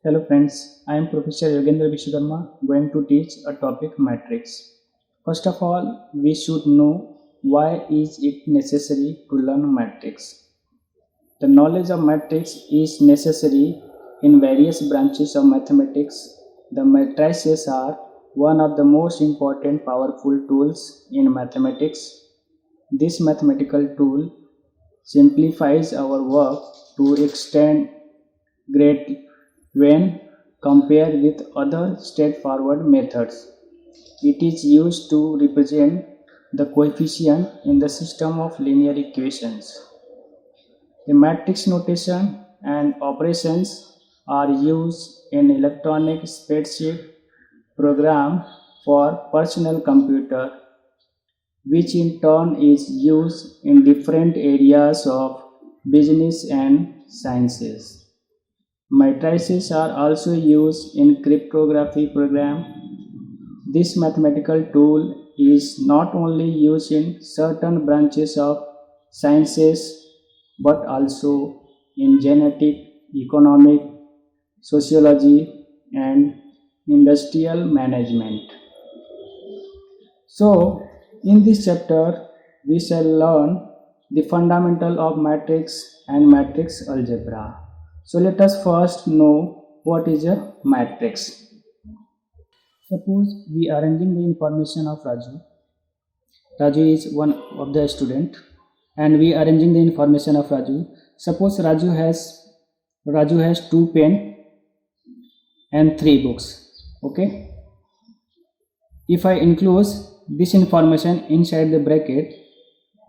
Hello friends, I am Professor Yogendra Vishwakarma going to teach a topic matrix. First of all, we should know why is it necessary to learn matrix. The knowledge of matrix is necessary in various branches of mathematics. The matrices are one of the most important powerful tools in mathematics. This mathematical tool simplifies our work to extent great when compared with other straightforward methods. It is used to represent the coefficient in the system of linear equations. The matrix notation and operations are used in electronic spreadsheet program for personal computer, which in turn is used in different areas of business and sciences. Matrices are also used in cryptography program. This mathematical tool is not only used in certain branches of sciences but also in genetic, economic, sociology and industrial management. So, in this chapter we shall learn the fundamental of matrix and matrix algebra. So let us first know what is a matrix. Suppose we are arranging the information of Raju. Raju is one of the student and we are arranging the information of Raju. Suppose Raju has 2 pen and 3 books. Okay. If I enclose this information inside the bracket,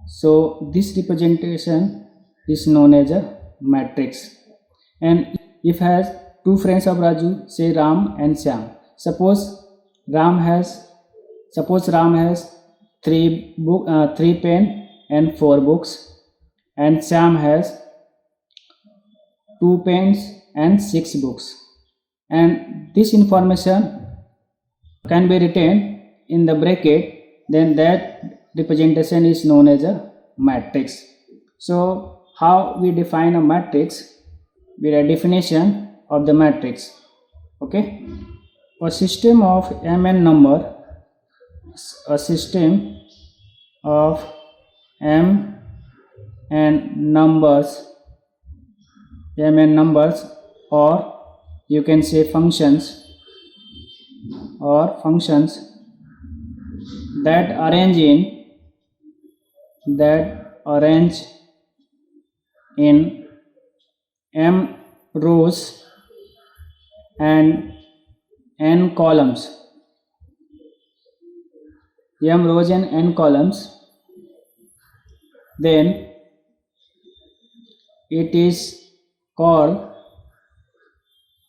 so this representation is known as a matrix. And if has two friends of Raju, say Ram and Syam. Suppose Ram has three pen and 4 books, and Syam has 2 pens and 6 books. And this information can be written in the bracket, then that representation is known as a matrix. So how we define a matrix? With a definition of the matrix. Okay, a system of mn numbers, or you can say functions that arrange in m rows and n columns. Then it is called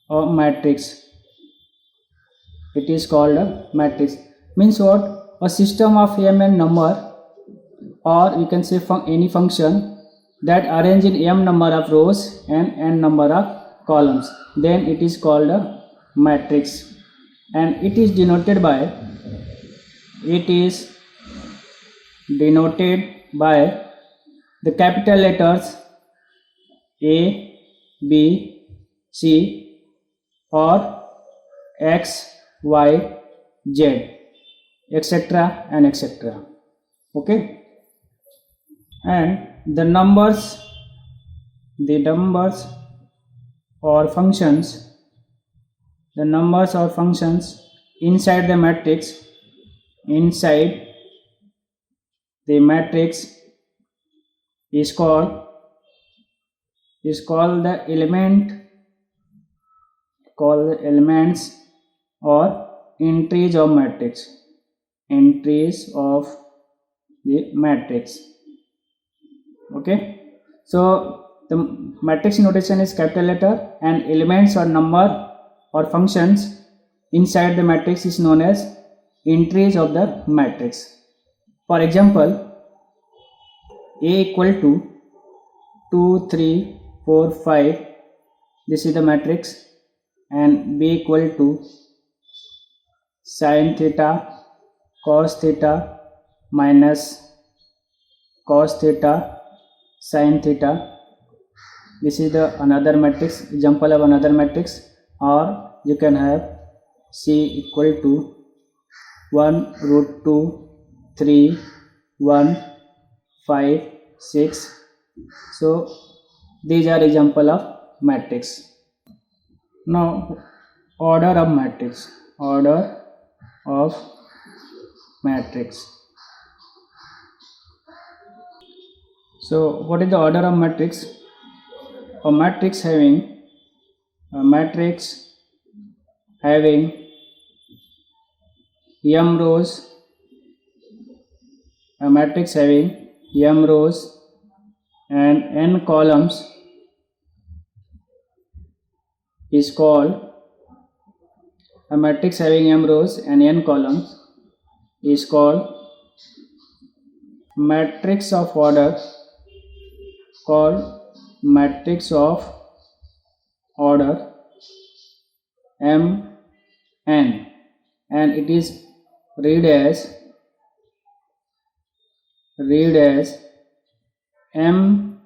a matrix. Means what? A system of mn number, or you can say any function that arrange in m number of rows and n number of columns, then it is called a matrix. And it is denoted by the capital letters A, B, C, or X, Y, Z, etc. and etc. Okay. And the numbers or functions inside the matrix is called the elements or entries of the matrix. Okay, so the matrix notation is capital letter, and elements or number or functions inside the matrix is known as entries of the matrix. For example, A equal to 2, 3, 4, 5, this is the matrix, and B equal to sin theta cos theta minus cos theta sin theta. This is the another matrix, example of another matrix. or you can have C equal to 1 root 2 3 1 5 6. So these are example of matrix. Now order of matrix. Order of matrix. So what is the order of matrix? A matrix having m rows, a matrix having m rows and n columns is called a matrix having m rows and n columns is called matrix of order, called matrix of order m n, and it is read as m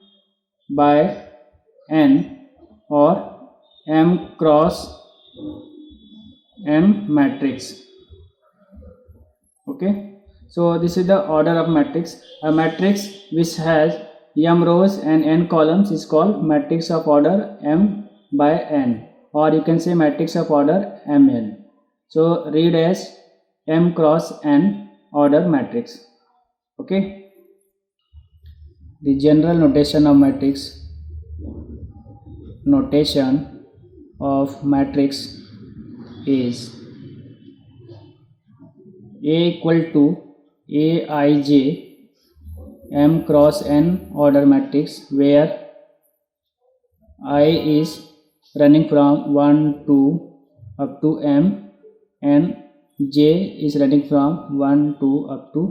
by n or m cross m matrix. Okay, so this is the order of matrix. A matrix which has m rows and n columns is called matrix of order m by n, or you can say matrix of order mn. So read as m cross n order matrix. Okay, the general notation of matrix. Notation of matrix is A equal to Aij m cross n order matrix, where I is running from 1 to up to m and j is running from 1 to up to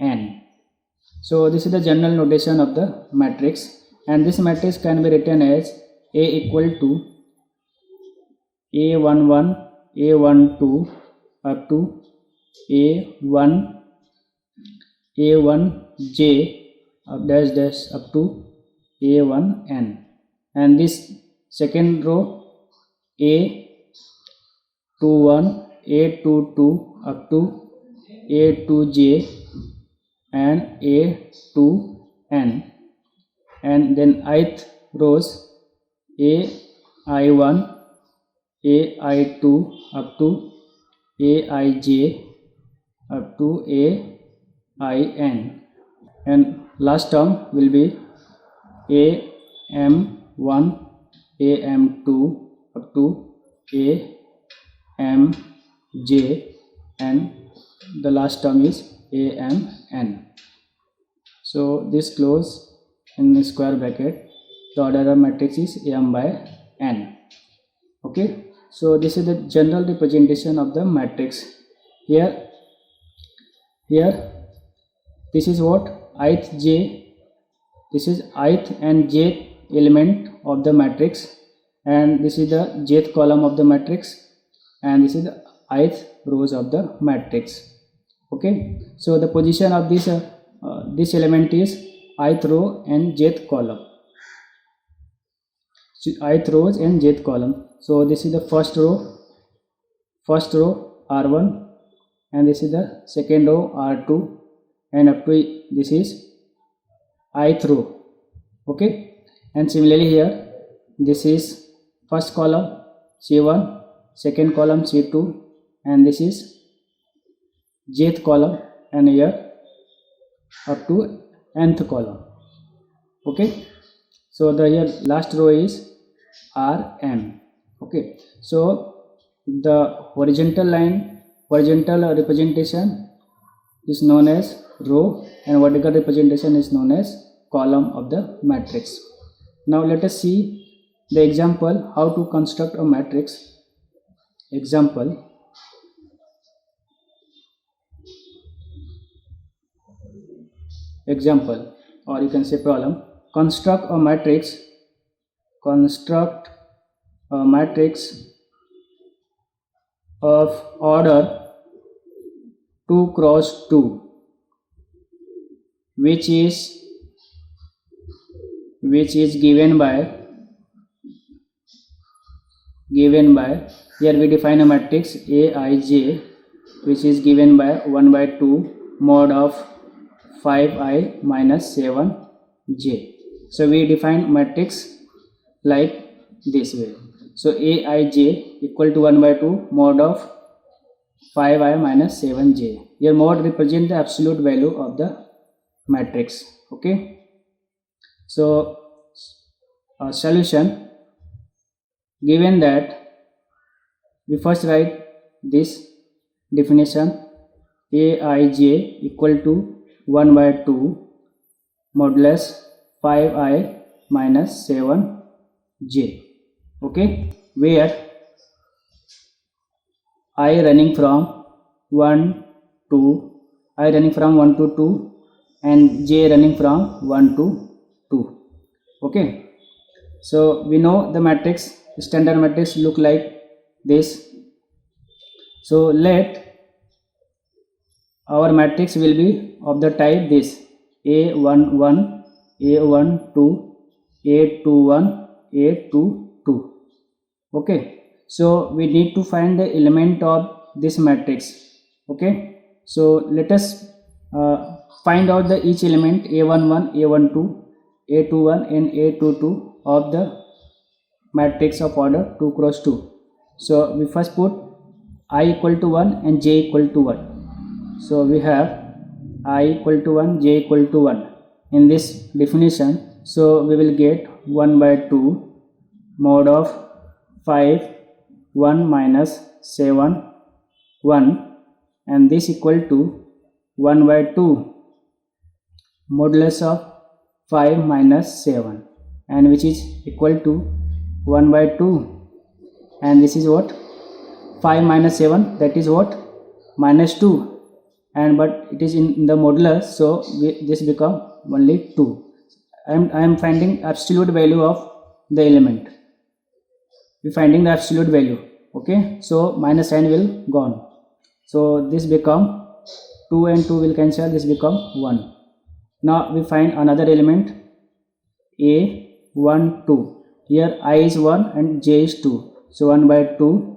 n. So this is the general notation of the matrix, and this matrix can be written as A equal to A11 A12 up to A1j up dash dash up to A1n, and this second row A21 A22 up to A2j and A2n, and then ith rows AI1 AI2 up to Aij up to AIN, and last term will be AM1 AM2 up to AMJ, and the last term is AMN. So this close in the square bracket. The order of matrix is m by n. Okay, so this is the general representation of the matrix. Here this is what ith j, this is ith and jth element of the matrix, and this is the jth column of the matrix, and this is the ith rows of the matrix. Okay, so the position of this element is ith row and jth column, ith rows and jth column. So this is the first row r1, and this is the second row r2, and up to this is ith row. Okay, and similarly here this is first column c1, second column c2, and this is jth column, and here up to nth column. Okay, so the here last row is rm. Okay, so the horizontal representation is known as row, and vertical representation is known as column of the matrix. Now let us see the example how to construct a matrix. Example, or you can say problem. Construct a matrix of order 2 cross 2, which is given by given by, here we define a matrix Aij, which is given by 1 by 2 mod of 5i minus 7j. So we define matrix like this way. So Aij equal to 1 by 2 mod of 5i minus 7j. Here mod represent the absolute value of the matrix. Okay. So solution, given that, we first write this definition Aij equal to 1 by 2 modulus 5i minus 7j. Okay, where I running from 1 to 2 and j running from 1 to 2. Okay, so we know the matrix, standard matrix look like this. So let our matrix will be of the type this A11, A12, A21, A22. Okay, so we need to find the element of this matrix. Okay, so let us find out the each element A11, A12, A21 and A22 of the matrix of order 2 cross 2. So we first put I equal to 1 and j equal to 1. So we have I equal to 1, j equal to 1 in this definition. So we will get 1 by 2 mod of 5 1 minus 7 1, and this equal to 1 by 2 modulus of 5 minus 7, and which is equal to 1 by 2, and this is what 5 minus 7, that is what minus 2, and but it is in the modulus, so this become only 2. I am finding absolute value of the element. We finding the absolute value. Okay, so minus sign will gone. So this become 2 and 2 will cancel. This become 1. Now we find another element A1 2. Here I is 1 and j is 2. So 1 by 2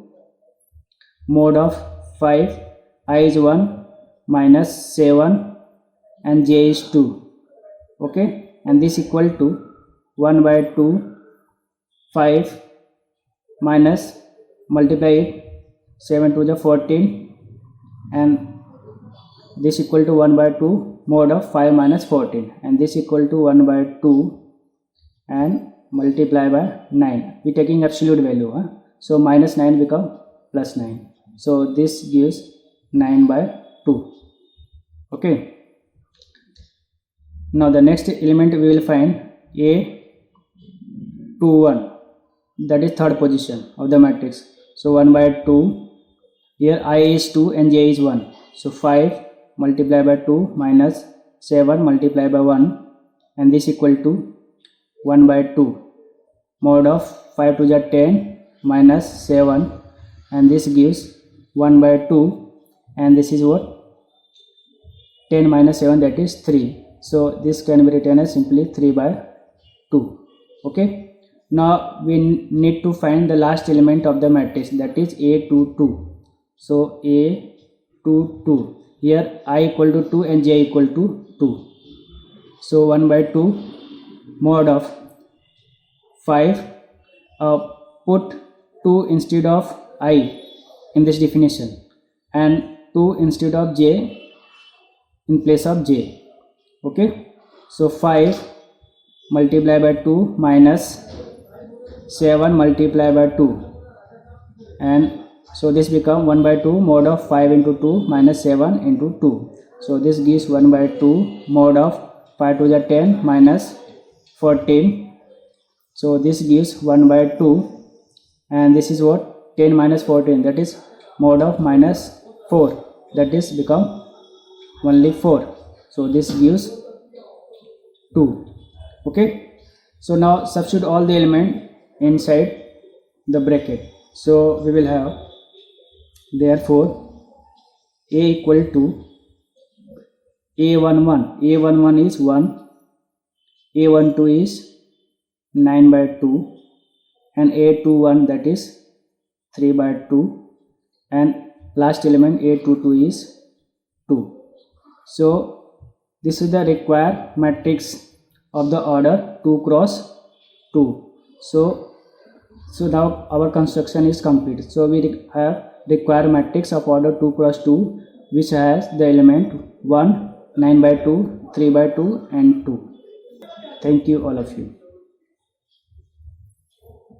mod of 5 I is 1 minus 7 and j is 2. Okay, and this equal to 1 by 2 5 minus multiply it 7 to the 14, and this equal to 1 by 2 mod of 5 minus 14, and this equal to 1 by 2 and multiply by 9. We taking absolute value, so minus 9 become plus 9. So this gives 9 by 2. Okay. Now the next element we will find A21, that is third position of the matrix. So 1 by 2, here I is 2 and j is 1. So 5 multiply by 2 minus 7 multiply by 1, and this equal to 1 by 2 mod of 5 to the 10 minus 7, and this gives 1 by 2, and this is what 10 minus 7, that is 3. So this can be written as simply 3 by 2. Okay. Now we need to find the last element of the matrix, that is A22. So A22, here I equal to 2 and j equal to 2. So 1 by 2 mod of 5, put 2 instead of I in this definition, and 2 instead of j in place of j. Okay, so 5 multiply by 2 minus 7 multiply by 2, and so this become 1 by 2 mod of 5 into 2 minus 7 into 2. So this gives 1 by 2 mod of 5 to the 10 minus 14. So this gives 1 by 2, and this is what 10 minus 14, that is mod of minus 4, that is become only 4. So this gives 2. Okay, so now substitute all the element inside the bracket. So we will have, therefore A equal to A11 is 1, A12 is 9 by 2, and A21, that is 3 by 2, and last element A22 is 2. So this is the required matrix of the order 2 cross 2. So now our construction is complete. So we have required matrix of order 2 cross 2, which has the element 1, 9 by 2, 3 by 2 and 2. Thank you all of you.